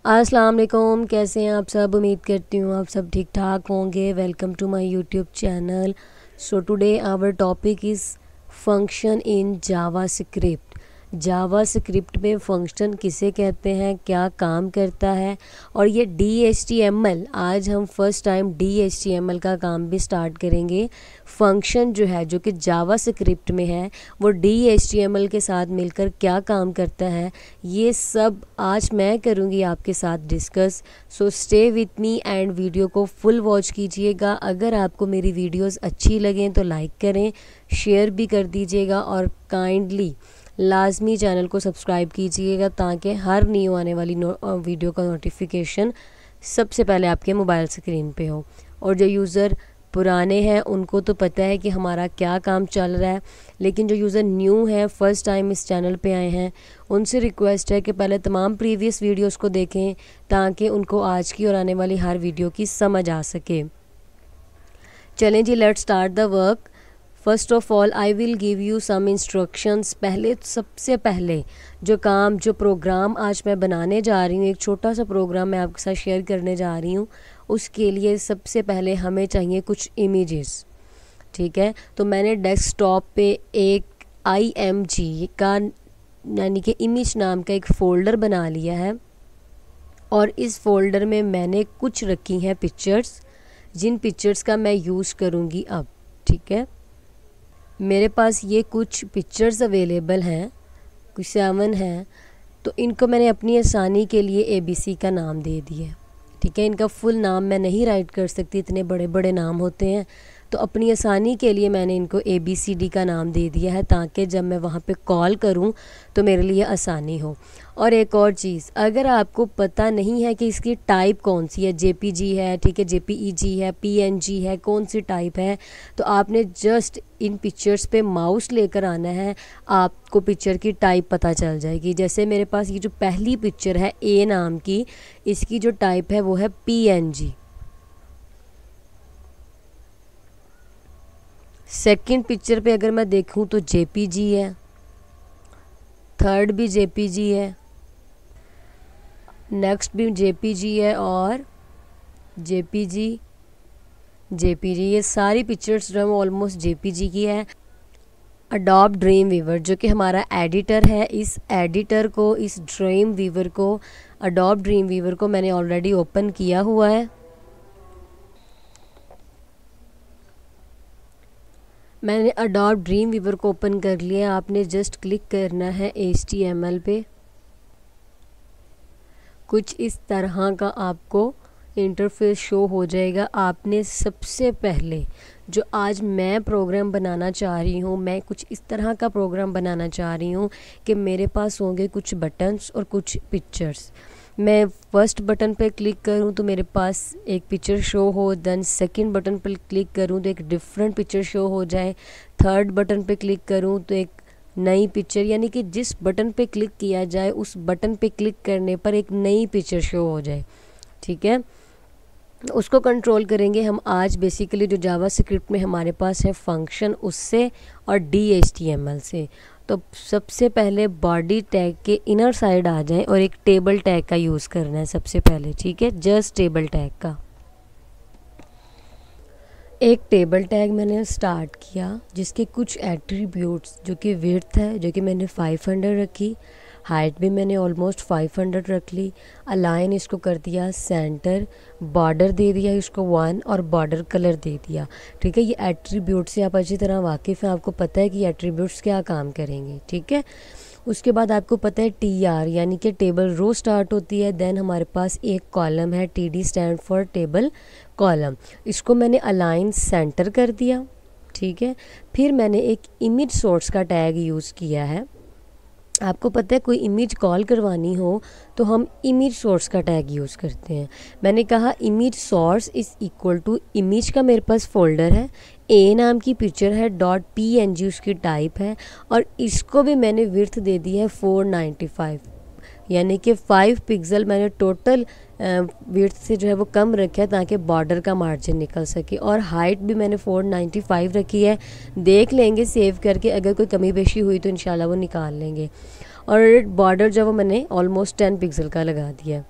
अस्सलाम वालेकुम, कैसे हैं आप सब। उम्मीद करती हूँ आप सब ठीक ठाक होंगे। Welcome to my YouTube channel. So today our topic is function in JavaScript. JavaScript में फ़ंक्शन किसे कहते हैं, क्या काम करता है, और ये DHTML, आज हम फर्स्ट टाइम DHTML का काम भी स्टार्ट करेंगे। फंक्शन जो है जो कि जावास्क्रिप्ट में है वो DHTML के साथ मिलकर क्या काम करता है, ये सब आज मैं करूँगी आपके साथ discuss. So stay with me and video को फुल वॉच कीजिएगा। अगर आपको मेरी वीडियोस अच्छी लगें तो लाइक करें, शेयर भी कर दीजिएगा और काइंडली लाजमी चैनल को सब्सक्राइब कीजिएगा ताकि हर न्यू आने वाली वीडियो का नोटिफिकेशन सबसे पहले आपके मोबाइल स्क्रीन पे हो। और जो यूज़र पुराने हैं उनको तो पता है कि हमारा क्या काम चल रहा है, लेकिन जो यूज़र न्यू है, फर्स्ट टाइम इस चैनल पे आए हैं, उनसे रिक्वेस्ट है कि पहले तमाम प्रीवियस वीडियोस को देखें ताकि उनको आज की और आने वाली हर वीडियो की समझ आ सके। चलें जी, let's start the work. First of all I will give you some instructions. सबसे पहले जो प्रोग्राम आज मैं बनाने जा रही हूँ, एक छोटा सा प्रोग्राम मैं आपके साथ शेयर करने जा रही हूँ। उसके लिए सबसे पहले हमें चाहिए कुछ इमेजेस, ठीक है। तो मैंने डेस्कटॉप पे एक IMG का यानी कि इमेज नाम का एक फ़ोल्डर बना लिया है और इस फोल्डर में मैंने कुछ रखी हैं पिक्चर्स, जिन पिक्चर्स का मैं यूज़ करूँगी अब, ठीक है। मेरे पास ये कुछ पिक्चर्स अवेलेबल हैं, कुछ 7 हैं, तो इनको मैंने अपनी आसानी के लिए ABC का नाम दे दिया, ठीक है। इनका फुल नाम मैं नहीं राइट कर सकती, इतने बड़े बड़े नाम होते हैं, तो अपनी आसानी के लिए मैंने इनको ABCD का नाम दे दिया है ताकि जब मैं वहाँ पे कॉल करूँ तो मेरे लिए आसानी हो। और एक और चीज़, अगर आपको पता नहीं है कि इसकी टाइप कौन सी है, JPG है, ठीक है, JPEG है, PNG है, कौन सी टाइप है, तो आपने जस्ट इन पिक्चर्स पे माउस लेकर आना है, आपको पिक्चर की टाइप पता चल जाएगी। जैसे मेरे पास ये जो पहली पिक्चर है A नाम की, इसकी जो टाइप है वो है PNG। सेकंड पिक्चर पे अगर मैं देखूं तो JPG है, थर्ड भी JPG है, नेक्स्ट भी JPG है और JPG, ये सारी पिक्चर्स जो है वो ऑलमोस्ट JPG की है। अडोब ड्रीम वीवर जो कि हमारा एडिटर है, इस एडिटर को, इस ड्रीम वीवर को, अडोब ड्रीम वीवर को मैंने ऑलरेडी ओपन किया हुआ है। मैंने अडोब ड्रीम वीवर को ओपन कर लिया। आपने जस्ट क्लिक करना है HTML पे। कुछ इस तरह का आपको इंटरफेस शो हो जाएगा। आपने सबसे पहले जो आज मैं प्रोग्राम बनाना चाह रही हूँ, मैं कुछ इस तरह का प्रोग्राम बनाना चाह रही हूँ कि मेरे पास होंगे कुछ बटन्स और कुछ पिक्चर्स। मैं फर्स्ट बटन पे क्लिक करूं तो मेरे पास एक पिक्चर शो हो, देन सेकंड बटन पर क्लिक करूं तो एक डिफरेंट पिक्चर शो हो जाए, थर्ड बटन पे क्लिक करूं तो एक नई पिक्चर, यानी कि जिस बटन पे क्लिक किया जाए उस बटन पे क्लिक करने पर एक नई पिक्चर शो हो जाए, ठीक है। उसको कंट्रोल करेंगे हम आज बेसिकली जो जावास्क्रिप्ट में हमारे पास है फंक्शन, उससे और DHTML से। तो सबसे पहले बॉडी टैग के इनर साइड आ जाएं और एक टेबल टैग का यूज़ करना है सबसे पहले, ठीक है, जस्ट टेबल टैग का। एक टेबल टैग मैंने स्टार्ट किया जिसके कुछ एट्रीब्यूट्स, जो कि विड्थ है जो कि मैंने 500 रखी, हाइट भी मैंने ऑलमोस्ट 500 रख ली, अलाइन इसको कर दिया सेंटर, बॉर्डर दे दिया इसको 1 और बॉर्डर कलर दे दिया, ठीक है। ये एट्रीब्यूट से आप अच्छी तरह वाकिफ़ हैं, आपको पता है कि एट्रीब्यूट्स क्या काम करेंगे, ठीक है। उसके बाद आपको पता है TR यानी कि टेबल रो स्टार्ट होती है, देन हमारे पास एक कॉलम है, TD stand for table column, इसको मैंने अलाइन सेंटर कर दिया, ठीक है। फिर मैंने एक इमेज सोर्स का टैग यूज़ किया है। आपको पता है कोई इमेज कॉल करवानी हो तो हम इमेज सोर्स का टैग यूज़ करते हैं। मैंने कहा image source is equal to image का मेरे पास फोल्डर है, A नाम की पिक्चर है, .png उसकी टाइप है, और इसको भी मैंने विड्थ दे दी है 495, यानी कि 5 पिक्सल मैंने टोटल विड्थ से जो है वो कम रखा है ताकि बॉर्डर का मार्जिन निकल सके, और हाइट भी मैंने 495 रखी है। देख लेंगे सेव करके, अगर कोई कमी पेशी हुई तो इंशाल्लाह वो निकाल लेंगे। और बॉर्डर जो वो मैंने ऑलमोस्ट 10 पिक्सल का लगा दिया।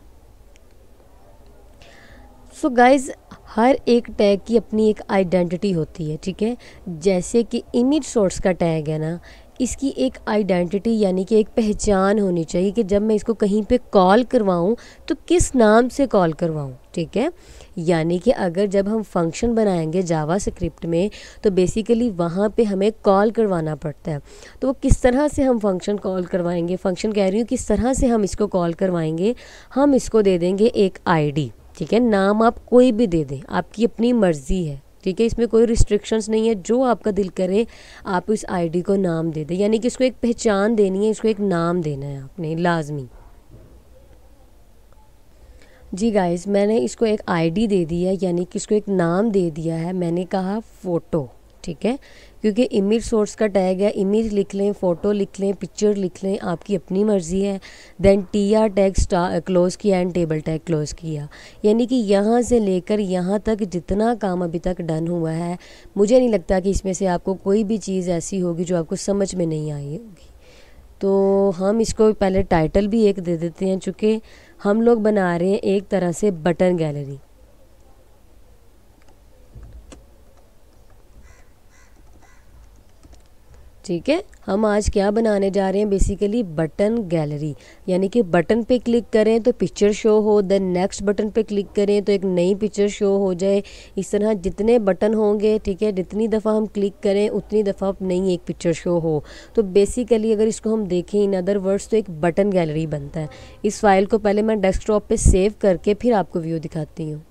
सो गाइज हर एक टैग की अपनी एक आइडेंटिटी होती है, ठीक है। जैसे कि इमेज सोर्स का टैग है ना, इसकी एक आइडेंटिटी यानी कि एक पहचान होनी चाहिए कि जब मैं इसको कहीं पे कॉल करवाऊँ तो किस नाम से कॉल करवाऊँ, ठीक है। यानी कि अगर जब हम फंक्शन बनाएंगे जावा स्क्रिप्ट में तो बेसिकली वहाँ पे हमें कॉल करवाना पड़ता है। तो वो किस तरह से हम फंक्शन कॉल करवाएंगे, फंक्शन कह रही हूँ, किस तरह से हम इसको कॉल करवाएंगे, हम इसको दे देंगे एक आईडी, ठीक है। नाम आप कोई भी दे दें, आपकी अपनी मर्ज़ी है, ठीक है। इसमें कोई रिस्ट्रिक्शंस नहीं है, जो आपका दिल करे आप इस आईडी को नाम दे दें। यानी कि इसको एक पहचान देनी है, इसको एक नाम देना है आपने लाजमी। जी गाइस, मैंने इसको एक आईडी दे दी है, यानी कि इसको एक नाम दे दिया है। मैंने कहा फ़ोटो, ठीक है, क्योंकि इमेज सोर्स का टैग है। इमेज लिख लें, फ़ोटो लिख लें, पिक्चर लिख लें, आपकी अपनी मर्ज़ी है। देन टीआर टैग क्लोज़ किया एंड टेबल टैग क्लोज़ किया। यानी कि यहाँ से लेकर यहाँ तक जितना काम अभी तक डन हुआ है, मुझे नहीं लगता कि इसमें से आपको कोई भी चीज़ ऐसी होगी जो आपको समझ में नहीं आई होगी। तो हम इसको पहले टाइटल भी एक दे देते हैं, चूँकि हम लोग बना रहे हैं एक तरह से बटन गैलरी। ठीक है, हम आज क्या बनाने जा रहे हैं, बेसिकली बटन गैलरी। यानी कि बटन पे क्लिक करें तो पिक्चर शो हो, देन नेक्स्ट बटन पे क्लिक करें तो एक नई पिक्चर शो हो जाए। इस तरह जितने बटन होंगे, ठीक है, जितनी दफ़ा हम क्लिक करें उतनी दफ़ा नई एक पिक्चर शो हो। तो बेसिकली अगर इसको हम देखें इन अदर वर्ड्स तो एक बटन गैलरी बनता है। इस फाइल को पहले मैं डेस्कटॉप पे सेव करके फिर आपको व्यू दिखाती हूँ।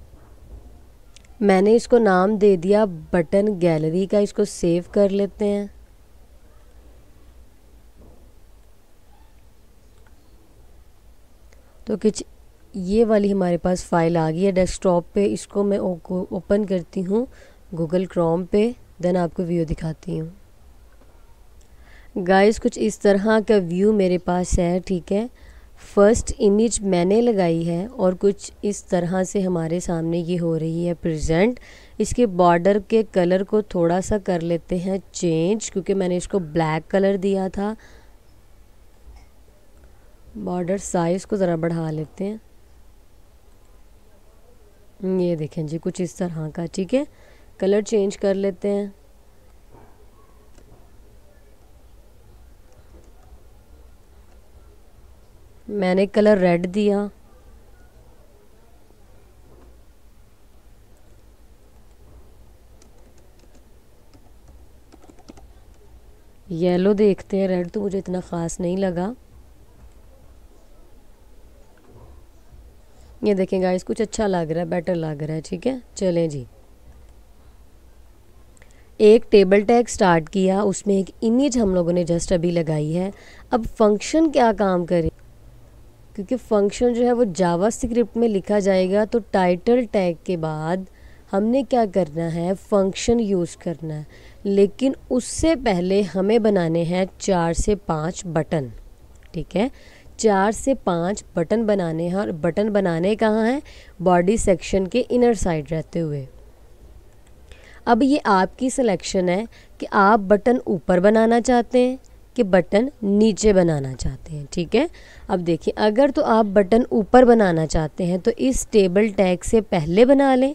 मैंने इसको नाम दे दिया बटन गैलरी का। इसको सेव कर लेते हैं। तो कुछ ये वाली हमारे पास फ़ाइल आ गई है डेस्कटॉप पे। इसको मैं ओपन करती हूँ गूगल क्रोम पे, देन आपको व्यू दिखाती हूँ। गाइस, कुछ इस तरह का व्यू मेरे पास है, ठीक है। फर्स्ट इमेज मैंने लगाई है और कुछ इस तरह से हमारे सामने ये हो रही है प्रेजेंट। इसके बॉर्डर के कलर को थोड़ा सा कर लेते हैं चेंज, क्योंकि मैंने इसको ब्लैक कलर दिया था। बॉर्डर साइज़ को ज़रा बढ़ा लेते हैं। ये देखें जी, कुछ इस तरह का, ठीक है। कलर चेंज कर लेते हैं। मैंने कलर रेड दिया। येलो देखते हैं, रेड तो मुझे इतना ख़ास नहीं लगा। ये देखें गाइस, कुछ अच्छा लग रहा है, बेटर लग रहा है, ठीक है। चलें जी, एक टेबल टैग स्टार्ट किया, उसमें एक इमेज हम लोगों ने जस्ट अभी लगाई है। अब फंक्शन क्या काम करे, क्योंकि फंक्शन जो है वो जावा स्क्रिप्ट में लिखा जाएगा। तो टाइटल टैग के बाद हमने क्या करना है, फंक्शन यूज़ करना है। लेकिन उससे पहले हमें बनाने हैं 4 से 5 बटन, ठीक है। 4 से 5 बटन बनाने हैं, और बटन बनाने कहाँ हैं, बॉडी सेक्शन के इनर साइड रहते हुए। अब ये आपकी सिलेक्शन है कि आप बटन ऊपर बनाना चाहते हैं कि बटन नीचे बनाना चाहते हैं, ठीक है। अब देखिए, अगर तो आप बटन ऊपर बनाना चाहते हैं तो इस टेबल टैग से पहले बना लें,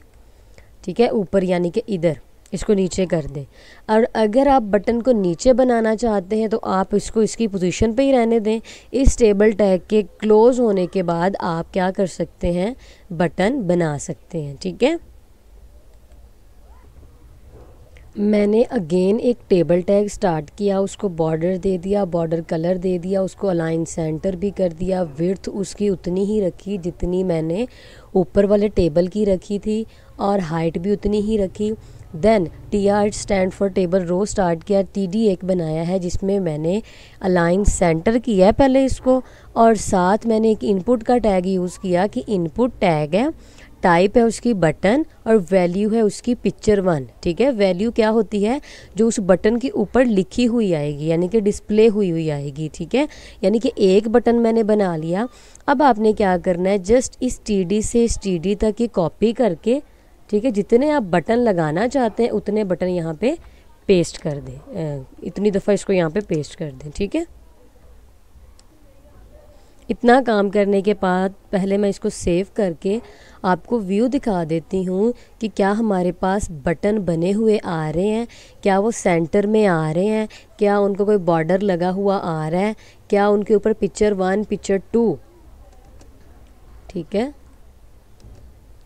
ठीक है, ऊपर यानी कि इधर, इसको नीचे कर दें। और अगर आप बटन को नीचे बनाना चाहते हैं तो आप इसको इसकी पोजीशन पे ही रहने दें। इस टेबल टैग के क्लोज़ होने के बाद आप क्या कर सकते हैं, बटन बना सकते हैं, ठीक है। मैंने अगेन एक टेबल टैग स्टार्ट किया, उसको बॉर्डर दे दिया, बॉर्डर कलर दे दिया, उसको अलाइन सेंटर भी कर दिया। विड्थ उसकी उतनी ही रखी जितनी मैंने ऊपर वाले टेबल की रखी थी, और हाइट भी उतनी ही रखी। Then TR stand for table row start किया। TD एक बनाया है जिसमें मैंने अलाइन सेंटर किया है पहले इसको, और साथ मैंने एक इनपुट का टैग यूज़ किया कि इनपुट टैग है, टाइप है उसकी बटन, और वैल्यू है उसकी पिक्चर 1, ठीक है। वैल्यू क्या होती है, जो उस बटन के ऊपर लिखी हुई आएगी, यानी कि डिस्प्ले हुई आएगी, ठीक है। यानी कि एक बटन मैंने बना लिया। अब आपने क्या करना है, जस्ट इस TD से इस TD तक की कॉपी करके, ठीक है, जितने आप बटन लगाना चाहते हैं उतने बटन यहाँ पे पेस्ट कर दें। इतनी दफ़ा इसको यहाँ पे पेस्ट कर दें, ठीक है। इतना काम करने के बाद पहले मैं इसको सेव करके आपको व्यू दिखा देती हूँ कि क्या हमारे पास बटन बने हुए आ रहे हैं, क्या वो सेंटर में आ रहे हैं, क्या उनको कोई बॉर्डर लगा हुआ आ रहा है, क्या उनके ऊपर पिक्चर 1 पिक्चर 2, ठीक है,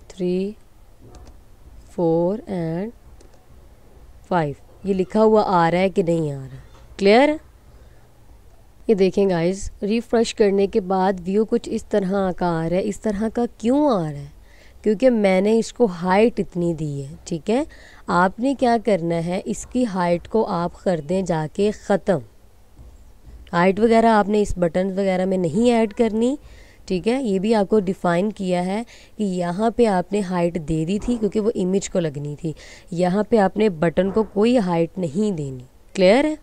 3 4 एंड 5 ये लिखा हुआ आ रहा है कि नहीं आ रहा। क्लियर है? ये देखें गाइस, रिफ्रेश करने के बाद व्यू कुछ इस तरह का आ रहा है। इस तरह का क्यों आ रहा है? क्योंकि मैंने इसको हाइट इतनी दी है। ठीक है, आपने क्या करना है, इसकी हाइट को आप कर दें जाके ख़त्म। हाइट वगैरह आपने इस बटन वगैरह में नहीं ऐड करनी। ठीक है, ये भी आपको डिफ़ाइन किया है कि यहाँ पे आपने हाइट दे दी थी क्योंकि वो इमेज को लगनी थी। यहाँ पे आपने बटन को कोई हाइट नहीं देनी। क्लियर है?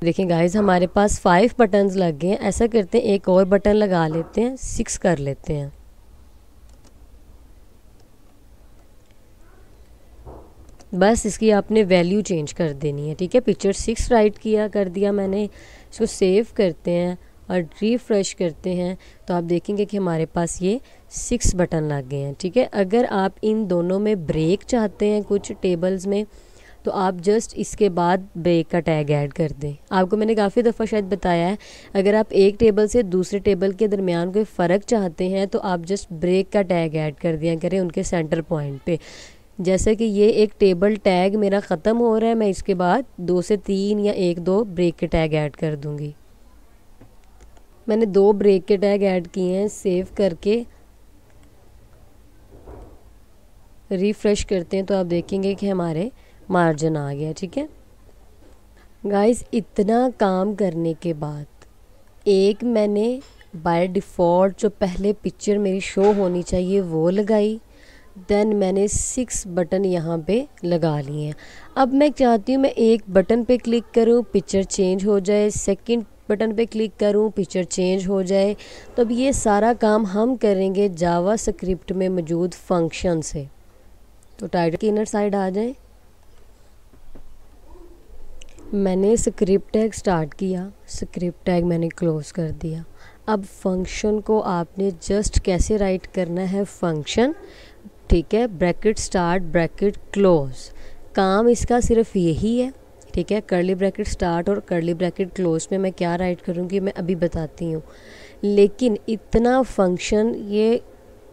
देखिए गाइस, हमारे पास 5 बटन्स लग गए हैं। ऐसा करते हैं, एक और बटन लगा लेते हैं, 6 कर लेते हैं। बस इसकी आपने वैल्यू चेंज कर देनी है। ठीक है, पिक्चर 6 राइट किया कर दिया मैंने। इसको सेव करते हैं और रिफ्रेश करते हैं तो आप देखेंगे कि हमारे पास ये 6 बटन लग गए हैं। ठीक है, अगर आप इन दोनों में ब्रेक चाहते हैं कुछ टेबल्स में तो आप जस्ट इसके बाद ब्रेक का टैग ऐड कर दें। आपको मैंने काफ़ी दफ़ा शायद बताया है, अगर आप एक टेबल से दूसरे टेबल के दरमियान कोई फ़र्क चाहते हैं तो आप जस्ट ब्रेक का टैग ऐड कर दिया करें उनके सेंटर पॉइंट पे। जैसे कि ये एक टेबल टैग मेरा ख़त्म हो रहा है, मैं इसके बाद 2 से 3 या 1-2 ब्रेक के टैग ऐड कर दूँगी। मैंने 2 ब्रेक के टैग ऐड किए हैं। सेव करके रिफ़्रेश करते हैं तो आप देखेंगे कि हमारे मार्जिन आ गया। ठीक है गाइस, इतना काम करने के बाद एक मैंने बाय डिफ़ॉल्ट जो पहले पिक्चर मेरी शो होनी चाहिए वो लगाई। देन मैंने 6 बटन यहाँ पे लगा लिए हैं। अब मैं चाहती हूँ मैं एक बटन पे क्लिक करूँ, पिक्चर चेंज हो जाए, सेकंड बटन पे क्लिक करूँ, पिक्चर चेंज हो जाए। तो अब ये सारा काम हम करेंगे जावा स्क्रिप्ट में मौजूद फंक्शन से। तो टाइटल की इनर साइड आ जाए। मैंने स्क्रिप्ट टैग स्टार्ट किया, स्क्रिप्ट टैग मैंने क्लोज़ कर दिया। अब फंक्शन को आपने जस्ट कैसे राइट करना है, फंक्शन, ठीक है, ब्रैकेट स्टार्ट ब्रैकेट क्लोज। काम इसका सिर्फ यही है। ठीक है, कर्ली ब्रैकेट स्टार्ट और कर्ली ब्रैकेट क्लोज में मैं क्या राइट करूँगी मैं अभी बताती हूँ। लेकिन इतना फंक्शन ये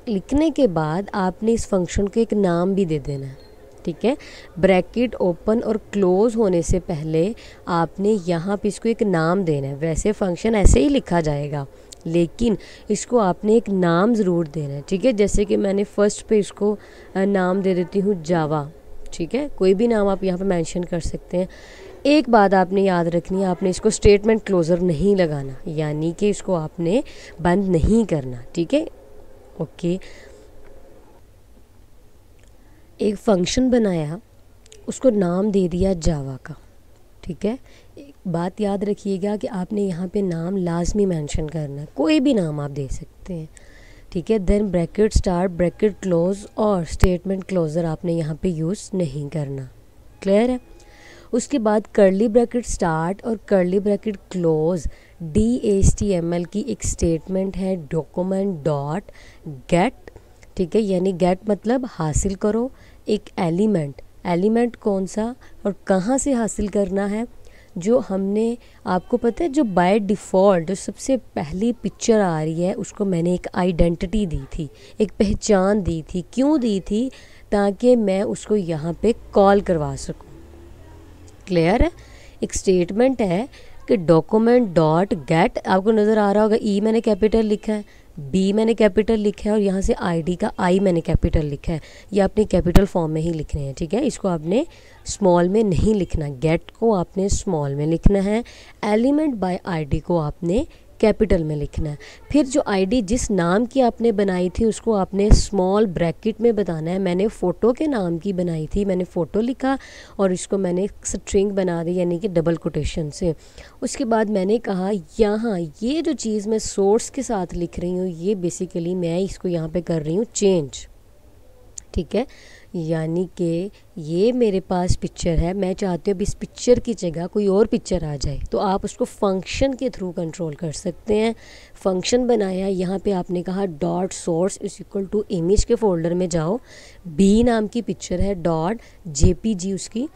लिखने के बाद आपने इस फंक्शन को एक नाम भी दे देना है। ठीक है, ब्रैकेट ओपन और क्लोज़ होने से पहले आपने यहाँ पे इसको एक नाम देना है। वैसे फंक्शन ऐसे ही लिखा जाएगा लेकिन इसको आपने एक नाम ज़रूर देना है। ठीक है, जैसे कि मैंने फ़र्स्ट पे इसको नाम दे देती हूँ जावा। ठीक है, कोई भी नाम आप यहाँ पे मेंशन कर सकते हैं। एक बात आपने याद रखनी है, आपने इसको स्टेटमेंट क्लोज़र नहीं लगाना, यानी कि इसको आपने बंद नहीं करना। ठीक है, ओके। एक फंक्शन बनाया, उसको नाम दे दिया जावा का। ठीक है, एक बात याद रखिएगा कि आपने यहाँ पे नाम लाजमी मेंशन करना है, कोई भी नाम आप दे सकते हैं। ठीक है, then bracket start bracket close और स्टेटमेंट क्लोज़र आपने यहाँ पे यूज़ नहीं करना। क्लियर है? उसके बाद कर्ली ब्रैकेट स्टार्ट और कर्ली ब्रैकेट क्लोज DHTML की एक स्टेटमेंट है, डॉक्यूमेंट डॉट गेट। ठीक है, यानी गेट मतलब हासिल करो एक एलिमेंट। एलिमेंट कौन सा और कहाँ से हासिल करना है? जो हमने, आपको पता है, जो बाय डिफ़ॉल्ट जो सबसे पहली पिक्चर आ रही है उसको मैंने एक आइडेंटिटी दी थी, एक पहचान दी थी। क्यों दी थी? ताकि मैं उसको यहाँ पे कॉल करवा सकूँ। क्लियर है? एक स्टेटमेंट है कि डॉक्यूमेंट डॉट गेट, आपको नज़र आ रहा होगा ई मैंने कैपिटल लिखा है, बी मैंने कैपिटल लिखा है और यहाँ से आईडी का आई मैंने कैपिटल लिखा है। ये आपने कैपिटल फॉर्म में ही लिखने हैं। ठीक है, इसको आपने स्मॉल में नहीं लिखना। गेट को आपने स्मॉल में लिखना है, एलिमेंट बाय आईडी को आपने कैपिटल में लिखना है। फिर जो आईडी जिस नाम की आपने बनाई थी उसको आपने स्मॉल ब्रैकेट में बताना है। मैंने फ़ोटो के नाम की बनाई थी, मैंने फ़ोटो लिखा और इसको मैंने स्ट्रिंग बना दी, यानी कि डबल कोटेशन से। उसके बाद मैंने कहा यहाँ ये जो चीज़ मैं सोर्स के साथ लिख रही हूँ ये बेसिकली मैं इसको यहाँ पे कर रही हूँ चेंज। ठीक है, यानी कि ये मेरे पास पिक्चर है, मैं चाहती हूँ अब इस पिक्चर की जगह कोई और पिक्चर आ जाए, तो आप उसको फंक्शन के थ्रू कंट्रोल कर सकते हैं। फंक्शन बनाया, यहाँ पे आपने कहा dot source is equal to image के फोल्डर में जाओ, बी नाम की पिक्चर है, डॉट जेपीजी उसकी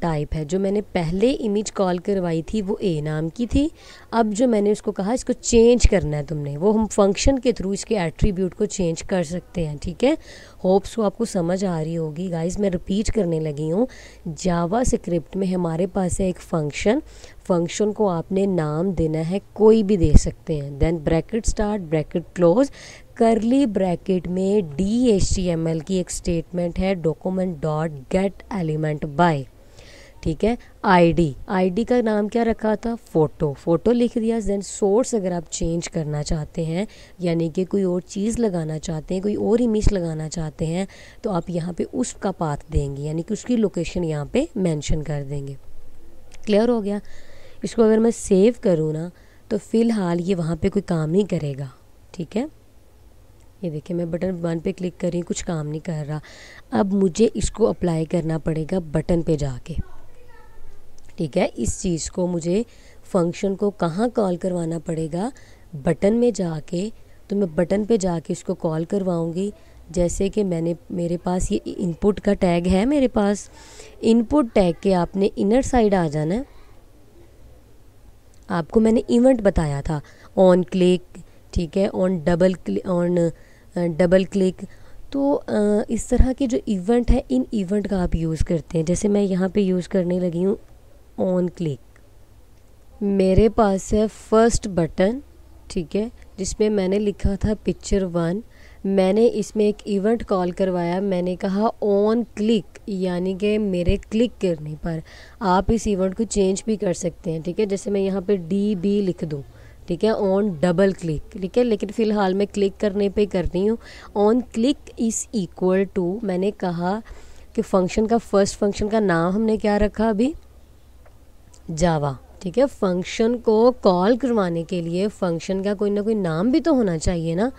टाइप है। जो मैंने पहले इमेज कॉल करवाई थी वो ए नाम की थी। अब जो मैंने उसको कहा इसको चेंज करना है तुमने, वो हम फंक्शन के थ्रू इसके एट्रीब्यूट को चेंज कर सकते हैं। ठीक है, होप्स को आपको समझ आ रही होगी गाइस। मैं रिपीट करने लगी हूँ, जावा स्क्रिप्ट में हमारे पास है एक फंक्शन, फंक्शन को आपने नाम देना है, कोई भी दे सकते हैं। Then bracket start, bracket close, curly bracket में DHTML की एक स्टेटमेंट है, document dot get element by. ठीक है, आईडी का नाम क्या रखा था, फ़ोटो लिख दिया। देन सोर्स अगर आप चेंज करना चाहते हैं, यानी कि कोई और चीज़ लगाना चाहते हैं, कोई और इमेज लगाना चाहते हैं, तो आप यहाँ पे उसका पाथ देंगे, यानी कि उसकी लोकेशन यहाँ पे मेंशन कर देंगे। क्लियर हो गया। इसको अगर मैं सेव करूँ ना, तो फ़िलहाल ये वहाँ पे कोई काम नहीं करेगा। ठीक है, ये देखिए मैं बटन 1 पे क्लिक कर रही हूँ, कुछ काम नहीं कर रहा। अब मुझे इसको अप्लाई करना पड़ेगा बटन पे जाके। ठीक है, इस चीज़ को मुझे फंक्शन को कहाँ कॉल करवाना पड़ेगा, बटन में जाके। तो मैं बटन पे जाके इसको कॉल करवाऊँगी। जैसे कि मेरे पास ये इनपुट का टैग है, मेरे पास इनपुट टैग के आपने इनर साइड आ जाना है। आपको मैंने इवेंट बताया था, ऑन क्लिक, ठीक है, ऑन डबल क्लिक। तो इस तरह के जो इवेंट है, इन इवेंट का आप यूज़ करते हैं। जैसे मैं यहाँ पे यूज़ करने लगी हूँ ऑन क्लिक। मेरे पास है फर्स्ट बटन, ठीक है, जिसमें मैंने लिखा था पिक्चर 1। मैंने इसमें एक इवेंट कॉल करवाया, मैंने कहा ऑन क्लिक, यानी कि मेरे क्लिक करने पर। आप इस इवेंट को चेंज भी कर सकते हैं। ठीक है, जैसे मैं यहाँ पे DB लिख दूँ, ठीक है, ऑन डबल क्लिक, ठीक है, लेकिन फ़िलहाल मैं क्लिक करने पे कर रही हूँ। On click is equal to, मैंने कहा कि फंक्शन का फर्स्ट फंक्शन का नाम हमने क्या रखा अभी, जावा। ठीक है, फंक्शन को कॉल करवाने के लिए फंक्शन का कोई ना कोई नाम भी तो होना चाहिए ना,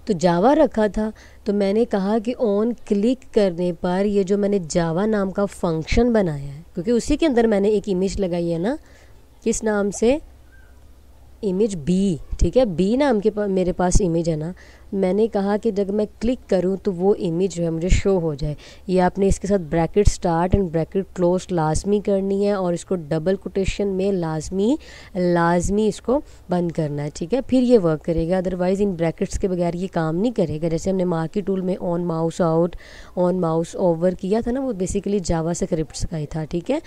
तो जावा रखा था। तो मैंने कहा कि ऑन क्लिक करने पर ये जो मैंने जावा नाम का फंक्शन बनाया है, क्योंकि उसी के अंदर मैंने एक इमेज लगाई है ना, किस नाम से, इमेज बी। ठीक है, बी नाम के मेरे पास इमेज है ना। मैंने कहा कि जब मैं क्लिक करूं तो वो इमेज जो है मुझे शो हो जाए। ये आपने इसके साथ bracket start and bracket close लाजमी करनी है, और इसको डबल कोटेशन में लाजमी इसको बंद करना है। ठीक है, फिर ये वर्क करेगा, अदरवाइज़ इन ब्रैकेट्स के बगैर ये काम नहीं करेगा। जैसे हमने मार्की टूल में on mouse out, on mouse over किया था ना, वो बेसिकली जावा स्क्रिप्ट्स का ही था। ठीक है,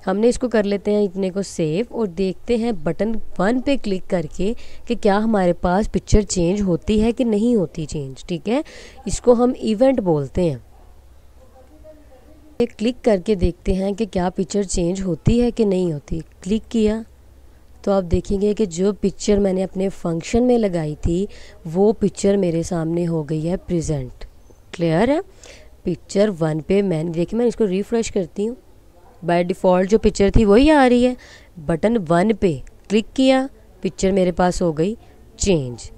हमने इसको कर लेते हैं इतने को सेव, और देखते हैं बटन 1 पे क्लिक करके कि क्या हमारे पास पिक्चर चेंज होती है कि नहीं होती चेंज। ठीक है, इसको हम इवेंट बोलते हैं। क्लिक करके देखते हैं कि क्या पिक्चर चेंज होती है कि नहीं होती। क्लिक किया तो आप देखेंगे कि जो पिक्चर मैंने अपने फंक्शन में लगाई थी वो पिक्चर मेरे सामने हो गई है प्रेजेंट। क्लियर है, पिक्चर 1 पे मैं इसको रिफ्रेश करती हूँ, बाय डिफ़ॉल्ट जो पिक्चर थी वही आ रही है। बटन 1 पे क्लिक किया, पिक्चर मेरे पास हो गई चेंज।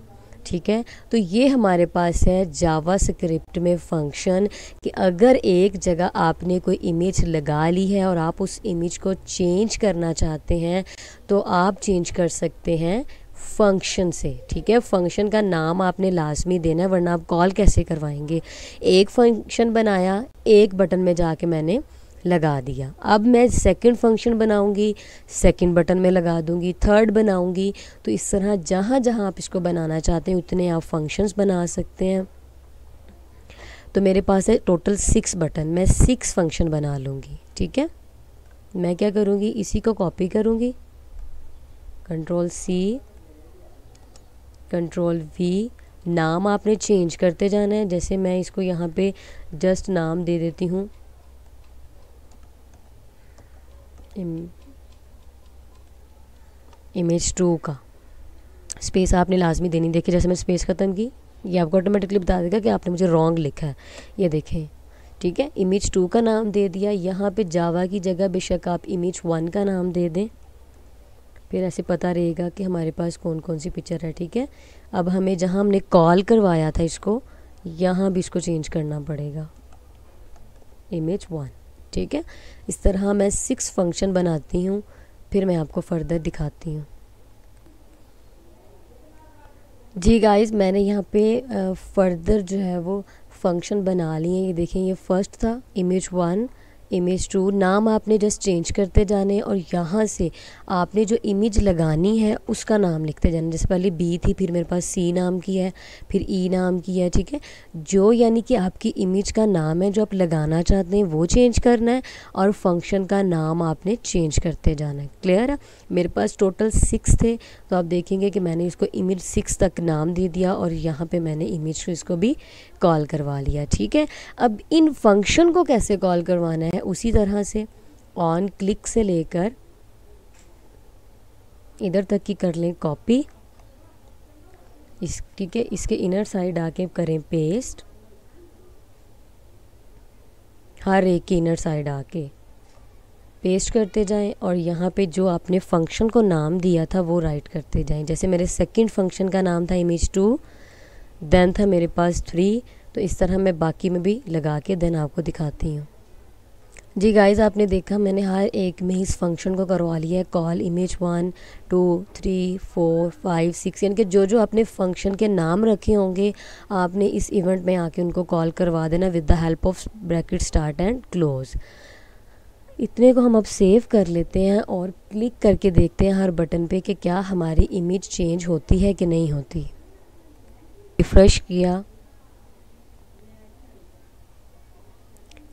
ठीक है, तो ये हमारे पास है जावा स्क्रिप्ट में फंक्शन कि अगर एक जगह आपने कोई इमेज लगा ली है और आप उस इमेज को चेंज करना चाहते हैं, तो आप चेंज कर सकते हैं फंक्शन से। ठीक है, फंक्शन का नाम आपने लाजमी देना है, वरना आप कॉल कैसे करवाएंगे। एक फंक्शन बनाया, एक बटन में जाके मैंने लगा दिया। अब मैं सेकंड फंक्शन बनाऊंगी, सेकंड बटन में लगा दूंगी, थर्ड बनाऊंगी। तो इस तरह जहाँ जहाँ आप इसको बनाना चाहते हैं उतने आप फंक्शंस बना सकते हैं। तो मेरे पास है टोटल 6 बटन, मैं 6 फंक्शन बना लूँगी। ठीक है, मैं क्या करूँगी, इसी को कॉपी करूँगी, Ctrl+C, Ctrl+V। नाम आपने चेंज करते जाना है। जैसे मैं इसको यहाँ पे जस्ट नाम दे देती हूँ इमेज 2 का। स्पेस आपने लाजमी देनी। देखिए जैसे मैं स्पेस ख़त्म की, ये आपको ऑटोमेटिकली बता देगा कि आपने मुझे रॉन्ग लिखा है। ये देखें, ठीक है, इमेज 2 का नाम दे दिया। यहाँ पे जावा की जगह बेशक आप इमेज 1 का नाम दे दें, फिर ऐसे पता रहेगा कि हमारे पास कौन कौन सी पिक्चर है। ठीक है, अब हमें जहाँ हमने कॉल करवाया था इसको, यहाँ भी इसको चेंज करना पड़ेगा। इमेज 1। ठीक है, इस तरह मैं 6 फंक्शन बनाती हूँ, फिर मैं आपको फर्दर दिखाती हूँ। जी गाइस, मैंने यहाँ पे फर्दर जो है वो फंक्शन बना लिए। ये देखें, ये फर्स्ट था इमेज 1, इमेज 2। नाम आपने जस्ट चेंज करते जाने और यहाँ से आपने जो इमेज लगानी है उसका नाम लिखते जाना। जैसे पहले बी थी, फिर मेरे पास सी नाम की है, फिर ई नाम की है। ठीक है, जो यानी कि आपकी इमेज का नाम है जो आप लगाना चाहते हैं वो चेंज करना है, और फंक्शन का नाम आपने चेंज करते जाना है। क्लियर है? मेरे पास टोटल 6 थे, तो आप देखेंगे कि मैंने इसको इमेज 6 तक नाम दे दिया और यहाँ पे मैंने इमेज को इसको भी कॉल करवा लिया। ठीक है, अब इन फंक्शन को कैसे कॉल करवाना है, उसी तरह से ऑन क्लिक से लेकर इधर तक की कर लें कॉपी। ठीक है, इसके इनर साइड आके करें पेस्ट, हर एक की इनर साइड आके पेस्ट करते जाएं, और यहाँ पे जो आपने फंक्शन को नाम दिया था वो राइट करते जाएं। जैसे मेरे सेकंड फंक्शन का नाम था इमेज 2, देन था मेरे पास 3, तो इस तरह मैं बाकी में भी लगा के देन आपको दिखाती हूँ। जी गाइस, आपने देखा मैंने हर एक में इस फंक्शन को करवा लिया है कॉल। इमेज 1, 2, 3, 4, 5, 6, यानी कि जो जो आपने फंक्शन के नाम रखे होंगे आपने इस इवेंट में आके उनको कॉल करवा देना with the help of bracket start and close. इतने को हम अब सेव कर लेते हैं और क्लिक करके देखते हैं हर बटन पे कि क्या हमारी इमेज चेंज होती है कि नहीं होती। रिफ्रेश किया,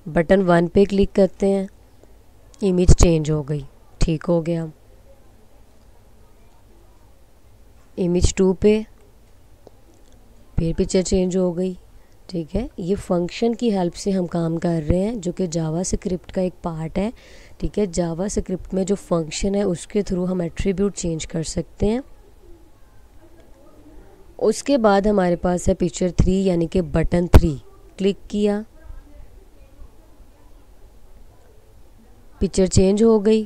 बटन 1 पे क्लिक करते हैं, इमेज चेंज हो गई, ठीक हो गया। इमेज 2 पे फिर पिक्चर चेंज हो गई। ठीक है, ये फंक्शन की हेल्प से हम काम कर रहे हैं जो कि जावा स्क्रिप्ट का एक पार्ट है। ठीक है, जावा स्क्रिप्ट में जो फंक्शन है उसके थ्रू हम एट्रीब्यूट चेंज कर सकते हैं। उसके बाद हमारे पास है पिक्चर 3 यानी कि बटन 3, क्लिक किया, पिक्चर चेंज हो गई।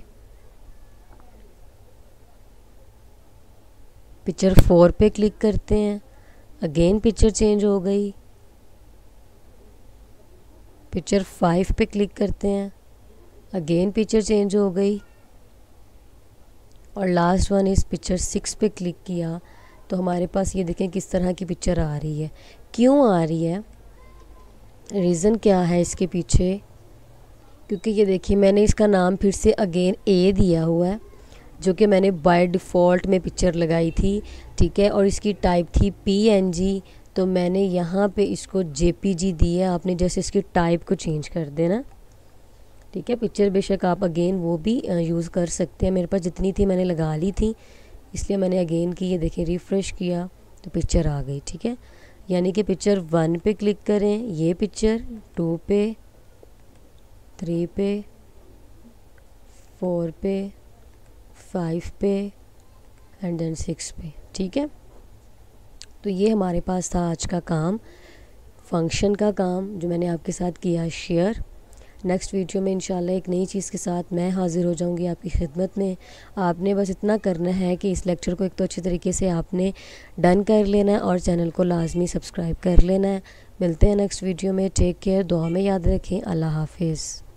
पिक्चर 4 पे क्लिक करते हैं, अगेन पिक्चर चेंज हो गई। पिक्चर 5 पे क्लिक करते हैं, अगेन पिक्चर चेंज हो गई। और लास्ट वन इस पिक्चर 6 पे क्लिक किया तो हमारे पास ये देखें किस तरह की पिक्चर आ रही है। क्यों आ रही है, रीज़न क्या है इसके पीछे, क्योंकि ये देखिए मैंने इसका नाम फिर से अगेन ए दिया हुआ है जो कि मैंने बाय डिफ़ॉल्ट में पिक्चर लगाई थी। ठीक है, और इसकी टाइप थी PNG, तो मैंने यहाँ पे इसको JPG दी है। आपने जैसे इसकी टाइप को चेंज कर देना। ठीक है, पिक्चर बेशक आप अगेन वो भी यूज़ कर सकते हैं। मेरे पास जितनी थी मैंने लगा ली थी, इसलिए मैंने अगेन की। ये देखें, रिफ़्रेश किया तो पिक्चर आ गई। ठीक है, यानी कि पिक्चर 1 पे क्लिक करें, ये पिक्चर 2 पे, 3 पे, 4 पे, 5 पे एंड देन 6 पे। ठीक है, तो ये हमारे पास था आज का काम, फंक्शन का काम जो मैंने आपके साथ किया शेयर। नेक्स्ट वीडियो में इंशाल्लाह एक नई चीज़ के साथ मैं हाज़िर हो जाऊंगी आपकी खिदमत में। आपने बस इतना करना है कि इस लेक्चर को एक तो अच्छे तरीके से आपने डन कर लेना है और चैनल को लाजमी सब्सक्राइब कर लेना है। मिलते हैं नेक्स्ट वीडियो में। टेक केयर, दुआ में याद रखें। अल्लाह हाफिज़।